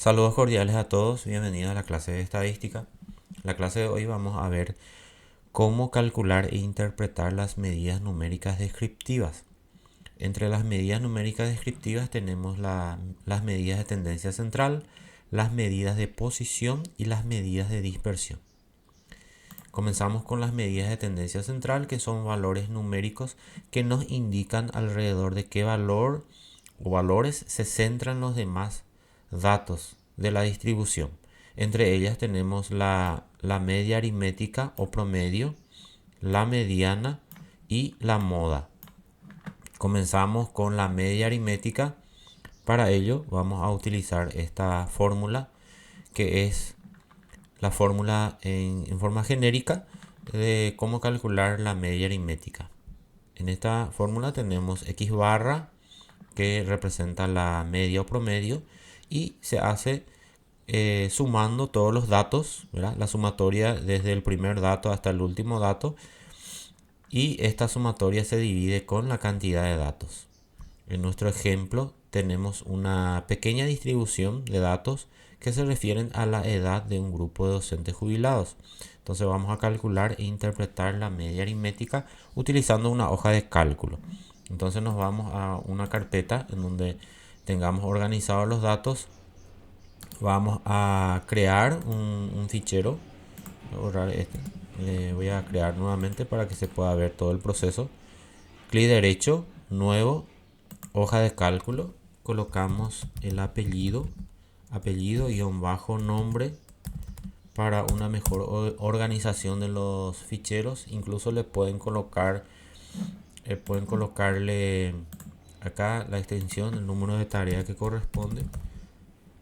Saludos cordiales a todos, bienvenidos a la clase de estadística. La clase de hoy vamos a ver cómo calcular e interpretar las medidas numéricas descriptivas. Entre las medidas numéricas descriptivas tenemos las medidas de tendencia central, las medidas de posición y las medidas de dispersión. Comenzamos con las medidas de tendencia central, que son valores numéricos que nos indican alrededor de qué valor o valores se centran los demás datos de la distribución. Entre ellas tenemos la media aritmética o promedio, la mediana y la moda. Comenzamos con la media aritmética. Para ello vamos a utilizar esta fórmula, que es la fórmula en forma genérica de cómo calcular la media aritmética. En esta fórmula tenemos x barra, que representa la media o promedio, y se hace sumando todos los datos, ¿verdad? La sumatoria desde el primer dato hasta el último dato, y esta sumatoria se divide con la cantidad de datos. En nuestro ejemplo tenemos una pequeña distribución de datos que se refieren a la edad de un grupo de docentes jubilados. Entonces vamos a calcular e interpretar la media aritmética utilizando una hoja de cálculo. Entonces nos vamos a una carpeta en donde tengamos organizados los datos. Vamos a crear un fichero. Voy a borrar este. Le voy a crear nuevamente para que se pueda ver todo el proceso. Clic derecho, nuevo, hoja de cálculo. Colocamos el apellido bajo nombre para una mejor organización de los ficheros. Incluso le pueden colocarle acá la extensión, el número de tarea que corresponde.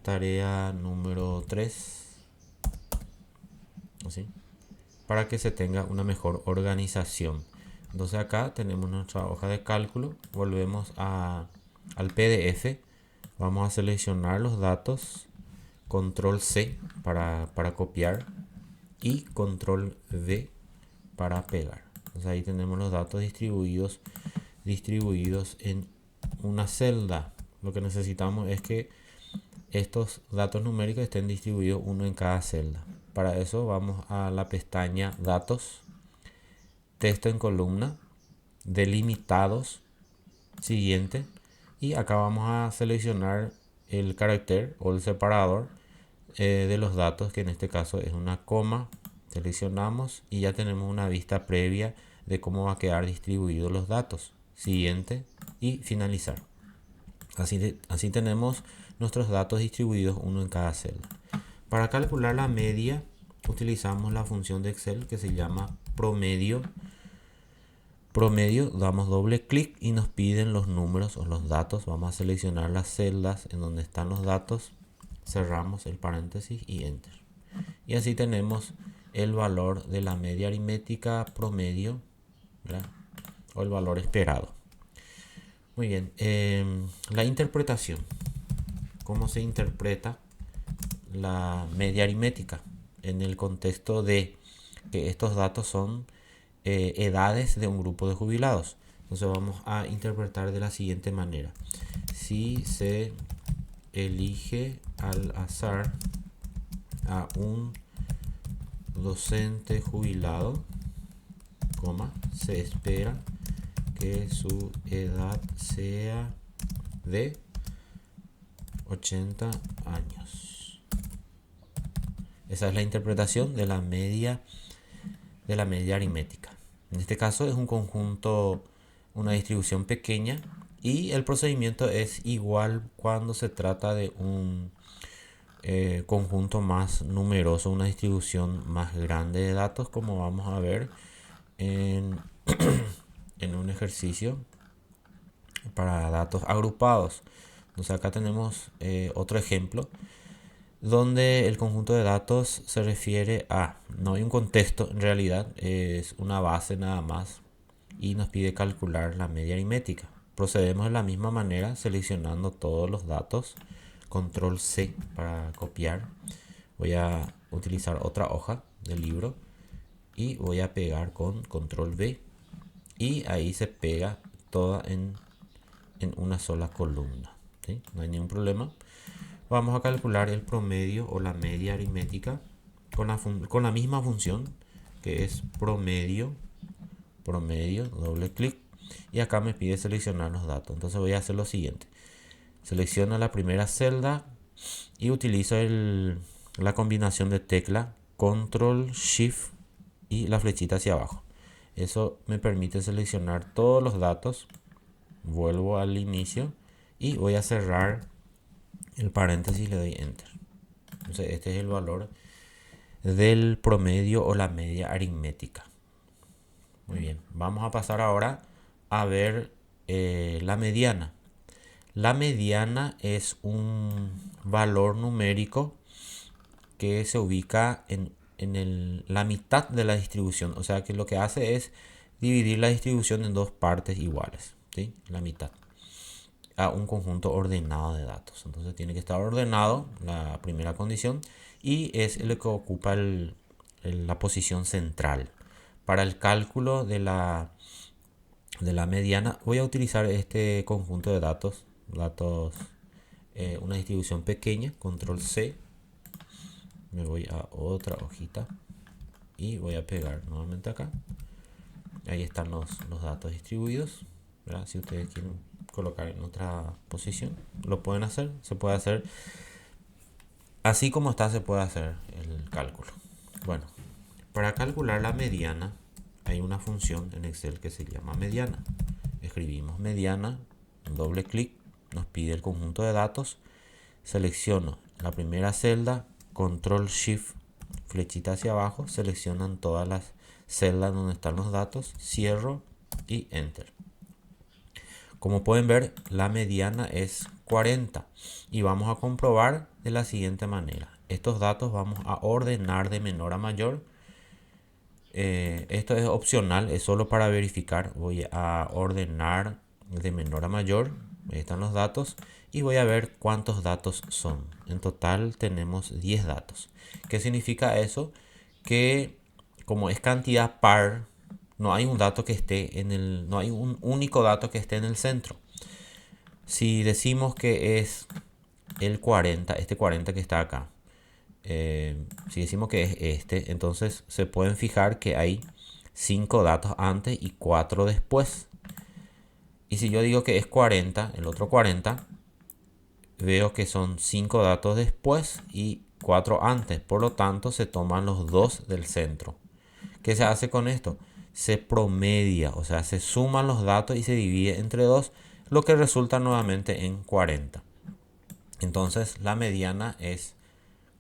Tarea número 3, así, para que se tenga una mejor organización. Entonces acá tenemos nuestra hoja de cálculo. Volvemos al PDF. Vamos a seleccionar los datos. Control C para copiar. Y control V para pegar. Entonces ahí tenemos los datos distribuidos en una celda. Lo que necesitamos es que estos datos numéricos estén distribuidos uno en cada celda. Para eso vamos a la pestaña Datos, Texto en columna, Delimitados, Siguiente, y acá vamos a seleccionar el carácter o el separador de los datos, que en este caso es una coma. Seleccionamos y ya tenemos una vista previa de cómo va a quedar distribuidos los datos. Siguiente y finalizar. Así tenemos nuestros datos distribuidos uno en cada celda. Para calcular la media utilizamos la función de Excel que se llama promedio. Promedio, damos doble clic y nos piden los números o los datos. Vamos a seleccionar las celdas en donde están los datos, cerramos el paréntesis y enter. Y así tenemos el valor de la media aritmética promedio, ¿verdad? O el valor esperado. Muy bien, la interpretación. ¿Cómo se interpreta la media aritmética? En el contexto de que estos datos son edades de un grupo de jubilados. Entonces vamos a interpretar de la siguiente manera. Si se elige al azar a un docente jubilado, se espera que su edad sea de 80 años. Esa es la interpretación de la media aritmética. En este caso es un conjunto, una distribución pequeña, y el procedimiento es igual cuando se trata de un conjunto más numeroso, una distribución más grande de datos, como vamos a ver en, en un ejercicio para datos agrupados. Entonces acá tenemos otro ejemplo donde el conjunto de datos se refiere a, no hay un contexto en realidad, es una base nada más, y nos pide calcular la media aritmética. Procedemos de la misma manera seleccionando todos los datos. Control C para copiar. Voy a utilizar otra hoja del libro y voy a pegar con control V, y ahí se pega toda en una sola columna, ¿sí? No hay ningún problema. vamos a calcular el promedio o la media aritmética con la misma función que es promedio, doble clic, y acá me pide seleccionar los datos. Entonces voy a hacer lo siguiente: selecciono la primera celda y utilizo la combinación de tecla Control Shift y la flechita hacia abajo. Eso me permite seleccionar todos los datos. Vuelvo al inicio y voy a cerrar el paréntesis y le doy enter. Entonces este es el valor del promedio o la media aritmética. Muy bien, vamos a pasar ahora a ver la mediana. La mediana es un valor numérico que se ubica en la mitad de la distribución. O sea que lo que hace es dividir la distribución en dos partes iguales, ¿sí? La mitad a un conjunto ordenado de datos. Entonces tiene que estar ordenado, la primera condición, y es el que ocupa la posición central. Para el cálculo de la mediana voy a utilizar este conjunto de datos, una distribución pequeña, control C, me voy a otra hojita y voy a pegar nuevamente acá. Ahí están los datos distribuidos, ¿verdad? Si ustedes quieren colocar en otra posición, lo pueden hacer. Se puede hacer así como está, se puede hacer el cálculo. Bueno, para calcular la mediana hay una función en Excel que se llama mediana. Escribimos mediana, doble clic, nos pide el conjunto de datos, selecciono la primera celda, control shift, flechita hacia abajo, seleccionan todas las celdas donde están los datos, cierro y enter. Como pueden ver, la mediana es 40 y vamos a comprobar de la siguiente manera. Estos datos vamos a ordenar de menor a mayor. Esto es opcional, es solo para verificar. Voy a ordenar de menor a mayor. Ahí están los datos y voy a ver cuántos datos son. En total tenemos 10 datos. ¿Qué significa eso? Que como es cantidad par, no hay un dato que esté no hay un único dato que esté en el centro. Si decimos que es el 40, este 40 que está acá, si decimos que es este, entonces se pueden fijar que hay 5 datos antes y 4 después. Y si yo digo que es 40, el otro 40, veo que son 5 datos después y 4 antes. Por lo tanto, se toman los 2 del centro. ¿Qué se hace con esto? Se promedia, o sea, se suman los datos y se divide entre 2, lo que resulta nuevamente en 40. Entonces, la mediana es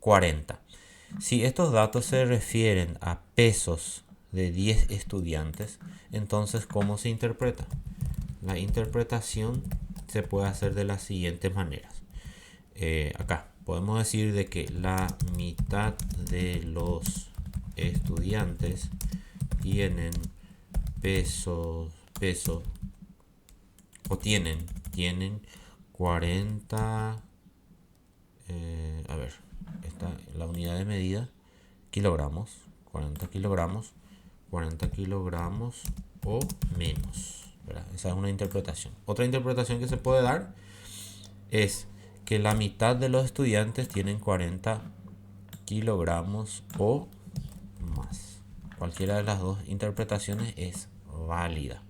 40. Si estos datos se refieren a pesos de 10 estudiantes, entonces, ¿cómo se interpreta? La interpretación se puede hacer de las siguientes maneras. Acá podemos decir de que la mitad de los estudiantes tienen peso o tienen 40, a ver, esta la unidad de medida, kilogramos, 40 kilogramos o menos, ¿verdad? Esa es una interpretación. Otra interpretación que se puede dar es que la mitad de los estudiantes tienen 40 kilogramos o más. Cualquiera de las dos interpretaciones es válida.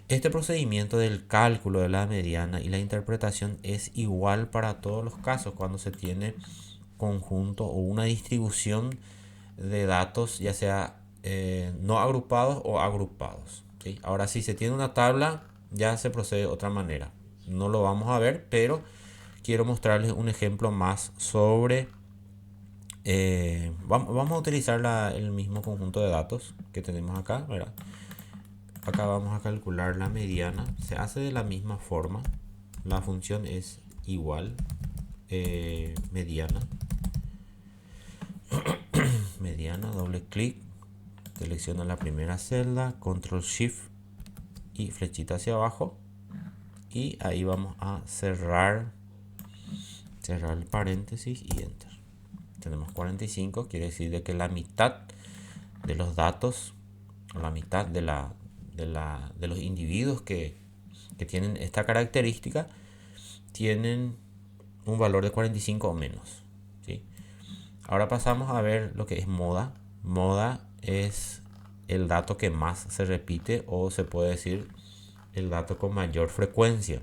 Este procedimiento del cálculo de la mediana y la interpretación es igual para todos los casos cuando se tiene conjunto o una distribución de datos, ya sea no agrupados o agrupados, ¿sí? Ahora, si se tiene una tabla, ya se procede de otra manera. No lo vamos a ver, pero quiero mostrarles un ejemplo más sobre... vamos a utilizar el mismo conjunto de datos que tenemos acá, ¿verdad? Acá vamos a calcular la mediana. Se hace de la misma forma. La función es igual. Mediana. Mediana, doble clic. Selecciono la primera celda. Control Shift y flechita hacia abajo. Y ahí vamos a cerrar el paréntesis y enter. Tenemos 45. Quiere decir de que la mitad de los datos, o la mitad de los individuos que tienen esta característica tienen un valor de 45 o menos, ¿sí? Ahora pasamos a ver lo que es moda. Moda es el dato que más se repite, o se puede decir el dato con mayor frecuencia.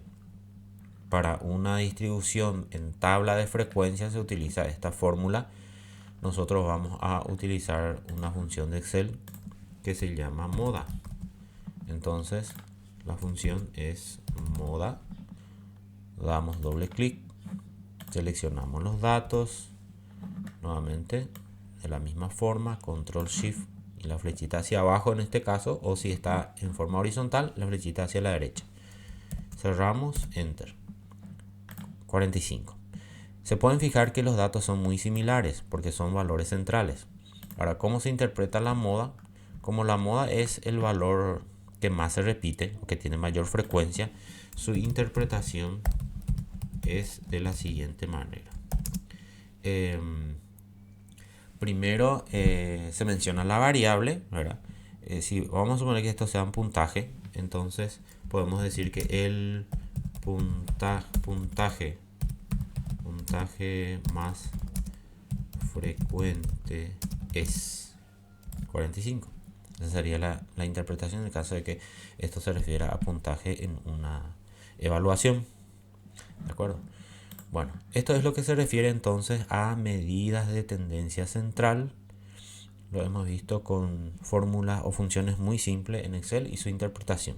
Para una distribución en tabla de frecuencia se utiliza esta fórmula. Nosotros vamos a utilizar una función de Excel que se llama moda. Entonces la función es moda. Damos doble clic, seleccionamos los datos, nuevamente de la misma forma, control shift y la flechita hacia abajo en este caso, o si está en forma horizontal, la flechita hacia la derecha. Cerramos, enter. 45. Se pueden fijar que los datos son muy similares porque son valores centrales. Ahora, ¿cómo se interpreta la moda? Como la moda es el valor que más se repite o que tiene mayor frecuencia, su interpretación es de la siguiente manera. Primero se menciona la variable, ¿verdad? Si vamos a suponer que esto sea un puntaje, entonces podemos decir que el puntaje más frecuente es 45. Esa sería la interpretación en el caso de que esto se refiera a puntaje en una evaluación. ¿De acuerdo? Bueno, esto es lo que se refiere entonces a medidas de tendencia central. Lo hemos visto con fórmulas o funciones muy simples en Excel y su interpretación.